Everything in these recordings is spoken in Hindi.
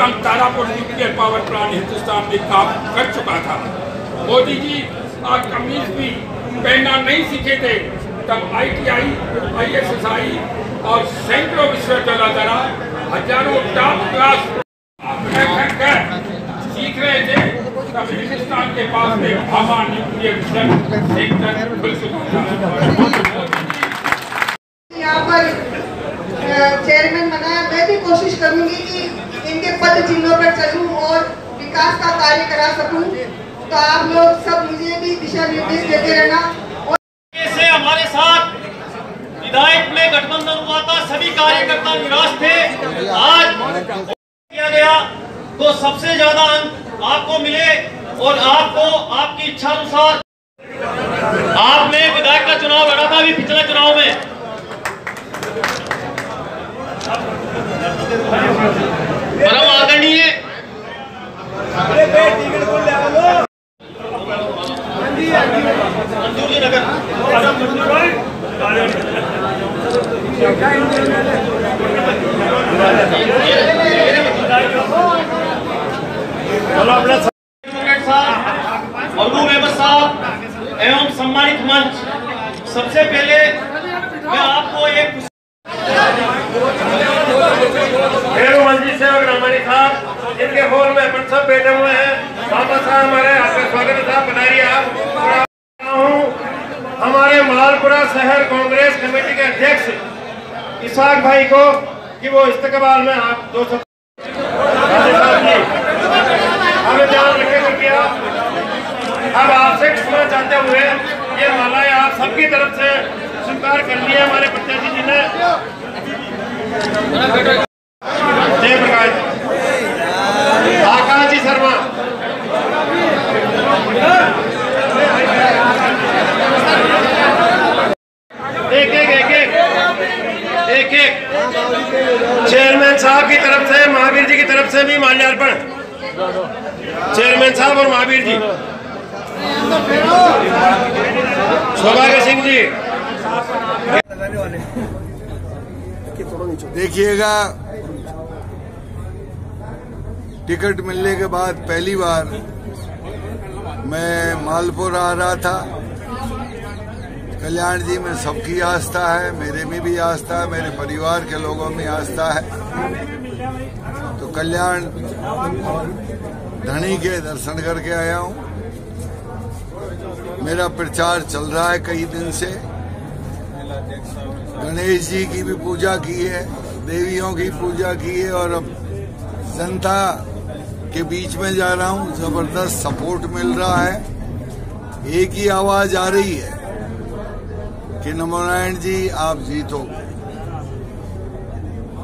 दौरान Tarapur nuclear power plant Hindustan में काम कर चुका था। मोदी जी आज कमीज भी पहनना नहीं सीखे थे, तब ITI, ISSI और सैकड़ों विश्वविद्यालय द्वारा हजारों टॉप क्लास सीख रहे थे, तब हिंदुस्तान के पास में भाभा न्यूक्लियर सेक्टर खुल चुका था। यहाँ पर चेयरमैन बनाया, मैं भी कोशिश करूंगी कि इनके पद चिन्हों पर चलूं और विकास का कार्य करा सकूं, तो आप लोग सब मुझे भी दिशा निर्देश देते रहना। से हमारे साथ विधायक में गठबंधन हुआ था, सभी कार्यकर्ता निराश थे। आज किया गया तो सबसे ज्यादा अंक आपको मिले और आपको आपकी इच्छा अनुसार आपने विधायक का चुनाव लड़ा था अभी पिछले चुनाव में। परम आदरणीय मंजूरी नगर मल्लू मेंबर साहब एवं सम्मानित मंच, सबसे पहले मैं आपको एक मंजी सेवक रामानी साहब, इनके हॉल में अपन सब बैठे हुए हैं। बाबा साहब हमारे आपका स्वागत साहब बनाइए। आप हमारे मालपुरा शहर कांग्रेस कमेटी के अध्यक्ष इसाक भाई को कि वो इस्तकबाल में आप 200 हमें ध्यान रखे करके अब आपसे क्षमा चाहते हुए ये मालाएं आप सबकी तरफ से स्वीकार कर लिया हमारे प्रत्याशी जी ने। जय प्रकाश आकाश जी शर्मा, एक चेयरमैन साहब की तरफ से, महावीर जी की तरफ से भी माल्यार्पण। चेयरमैन साहब और महावीर जी, सौभाग्य सिंह जी। देखिएगा, टिकट मिलने के बाद पहली बार मैं मालपुर आ रहा था। कल्याण जी में सबकी आस्था है, मेरे में भी आस्था है, मेरे परिवार के लोगों में आस्था है। तो कल्याण धनी के दर्शन करके आया हूँ। मेरा प्रचार चल रहा है कई दिन से। गणेश जी की भी पूजा की है, देवियों की पूजा की है और अब जनता के बीच में जा रहा हूँ। जबरदस्त सपोर्ट मिल रहा है। एक ही आवाज आ रही है कि नमोनारायण जी आप जीतोगे।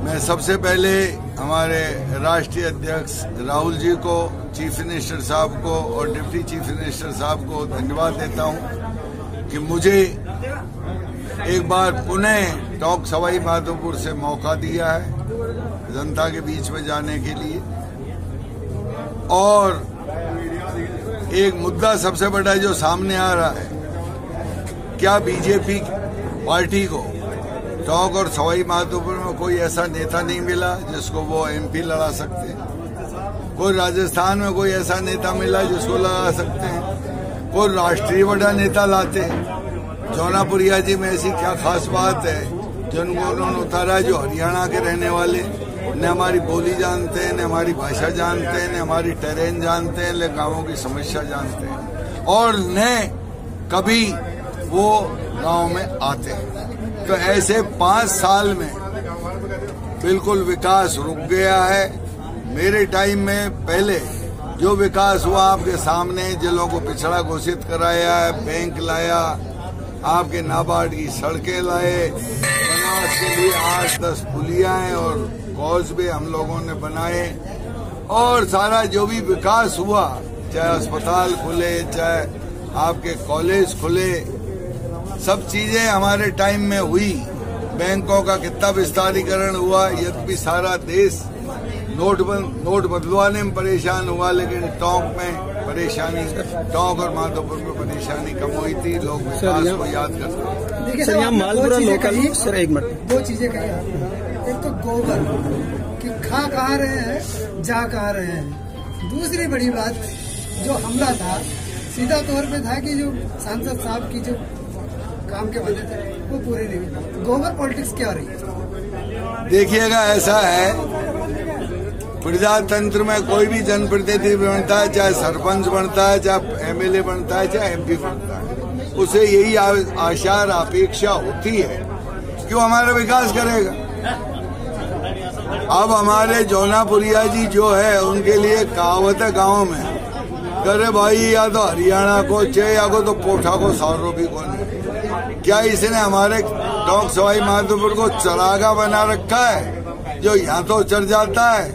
मैं सबसे पहले हमारे राष्ट्रीय अध्यक्ष राहुल जी को, चीफ मिनिस्टर साहब को और डिप्टी चीफ मिनिस्टर साहब को धन्यवाद देता हूं कि मुझे एक बार पुनः टॉक सवाई माधोपुर से मौका दिया है जनता के बीच में जाने के लिए। और एक मुद्दा सबसे बड़ा जो सामने आ रहा है, क्या बीजेपी पार्टी को टॉक और सवाई माधोपुर में कोई ऐसा नेता नहीं मिला जिसको वो MP लड़ा सकते हैं? कोई राजस्थान में कोई ऐसा नेता मिला जिसको लड़ा सकते हैं? कोई राष्ट्रीय बड़ा नेता लाते? जौनापुरिया जी में ऐसी क्या खास बात है जिनको उन्होंने उतारा, जो हरियाणा के रहने वाले न हमारी बोली जानते हैं, न हमारी भाषा जानते हैं, न हमारी टेरेन जानते हैं, न गांवों की समस्या जानते हैं और न कभी वो गांव में आते हैं। तो ऐसे 5 साल में बिल्कुल विकास रुक गया है। मेरे टाइम में पहले जो विकास हुआ आपके सामने, जिलों को पिछड़ा घोषित कराया है, बैंक लाया, आपके नाबार्ड की सड़कें लाए, बनास के लिए 8-10 पुलियां और कॉजवे हम लोगों ने बनाए और सारा जो भी विकास हुआ, चाहे अस्पताल खुले, चाहे आपके कॉलेज खुले, सब चीजें हमारे टाइम में हुई। बैंकों का कितना विस्तारीकरण हुआ, यद्यपि सारा देश नोट बदलवाने में परेशान हुआ, लेकिन टोंक में परेशानी, टोंक और माधोपुर में परेशानी कम हुई थी। लोग विकास को याद करते हैं। देखिए सर, यहाँ मालपुरा लोकल, सर एक मिनट, 2 चीजें कही। एक तो गोबर, कि खा कहाँ रहे हैं, जा कहाँ रहे हैं। दूसरी बड़ी बात, जो हमला था सीधा तौर पे था कि जो सांसद साहब की जो काम के वादे थे वो पूरे नहीं हुए। गोबर पॉलिटिक्स क्या रही है? देखिएगा, ऐसा है प्रजातंत्र में कोई भी जनप्रतिनिधि बनता है, चाहे सरपंच बनता है, चाहे एमएलए बनता है, चाहे एमपी बनता है, उसे यही आशा और अपेक्षा होती है कि वो हमारा विकास करेगा। अब हमारे जौनापुरिया जी जो है उनके लिए कहावत है गाँव में, करे भाई या तो हरियाणा को चे या तो पोठा को 100 रुपये को नहीं। क्या इसने हमारे टोंक सवाई माधोपुर को चरागा बना रखा है जो यहाँ तो चढ़ जाता है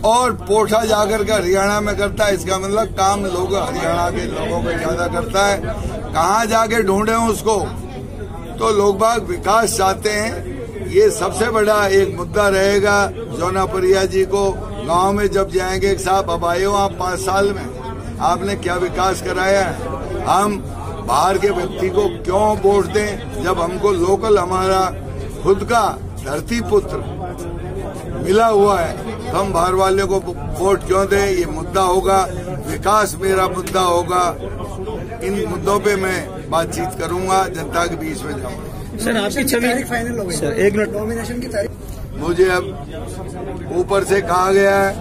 और पोठा जाकर के हरियाणा में करता है? इसका मतलब काम लोग हरियाणा के लोगों को ज्यादा करता है। कहाँ जाके ढूंढे उसको? तो लोग बाग विकास चाहते हैं। ये सबसे बड़ा एक मुद्दा रहेगा जौनापुरिया जी को। गांव में जब जाएंगे, साहब अब आए हो आप 5 साल में, आपने क्या विकास कराया है? हम बाहर के व्यक्ति को क्यों वोट दें जब हमको लोकल हमारा खुद का धरती पुत्र मिला हुआ है? तो हम बाहर वाले को वोट क्यों दें? ये मुद्दा होगा, विकास मेरा मुद्दा होगा। इन मुद्दों पे मैं बातचीत करूंगा, जनता के बीच में जाऊंगा। सर, आपकी तारीख फाइनल हो गई सर, 1 मिनट नॉमिनेशन की तारीख। मुझे अब ऊपर से कहा गया है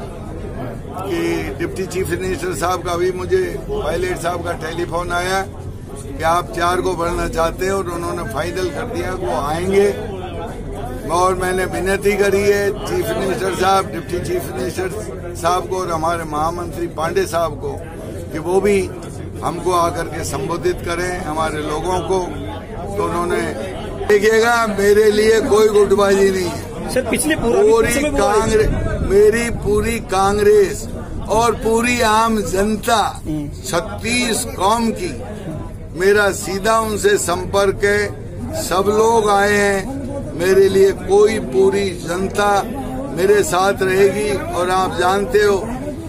कि डिप्टी चीफ मिनिस्टर साहब का भी, मुझे पायलट साहब का टेलीफोन आया कि आप 4 को बढ़ना चाहते हैं और उन्होंने फाइनल कर दिया वो आएंगे। और मैंने विनती करी है चीफ मिनिस्टर साहब, डिप्टी चीफ मिनिस्टर साहब को और हमारे महामंत्री पांडे साहब को कि वो भी हमको आकर के संबोधित करें, हमारे लोगों को। तो उन्होंने, देखिएगा मेरे लिए कोई गुटबाजी नहीं है सर। पिछले पूरी कांग्रेस, मेरी पूरी कांग्रेस और पूरी आम जनता 36 कौम की, मेरा सीधा उनसे संपर्क है। सब लोग आए हैं, मेरे लिए कोई पूरी जनता मेरे साथ रहेगी। और आप जानते हो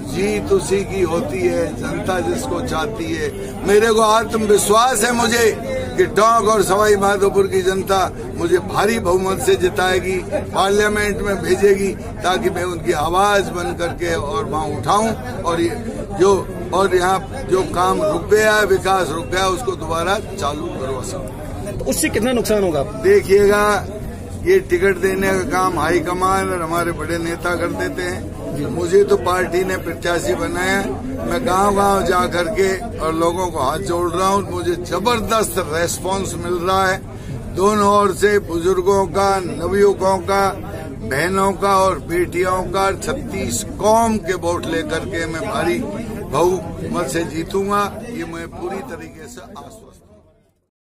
जीत उसी की होती है जनता जिसको चाहती है। मेरे को आत्मविश्वास है मुझे कि टोंक और सवाई माधोपुर की जनता मुझे भारी बहुमत से जिताएगी, पार्लियामेंट में भेजेगी, ताकि मैं उनकी आवाज बन करके और वहाँ उठाऊं और यहाँ जो काम रुक गया है, विकास रुक गया, उसको दोबारा चालू करवा सकूं। तो उससे कितना नुकसान होगा? देखिएगा, ये टिकट देने का काम हाईकमान और हमारे बड़े नेता कर देते हैं। मुझे तो पार्टी ने प्रत्याशी बनाया, मैं गांव-गांव जा करके और लोगों को हाथ जोड़ रहा हूं। मुझे जबरदस्त रेस्पॉन्स मिल रहा है दोनों ओर से, बुजुर्गों का, नवयुवकों का, बहनों का और बेटियों का। 36 कौम के वोट लेकर के मैं भारी बहुमत से जीतूंगा, ये मैं पूरी तरीके से आश्वस्त हूं।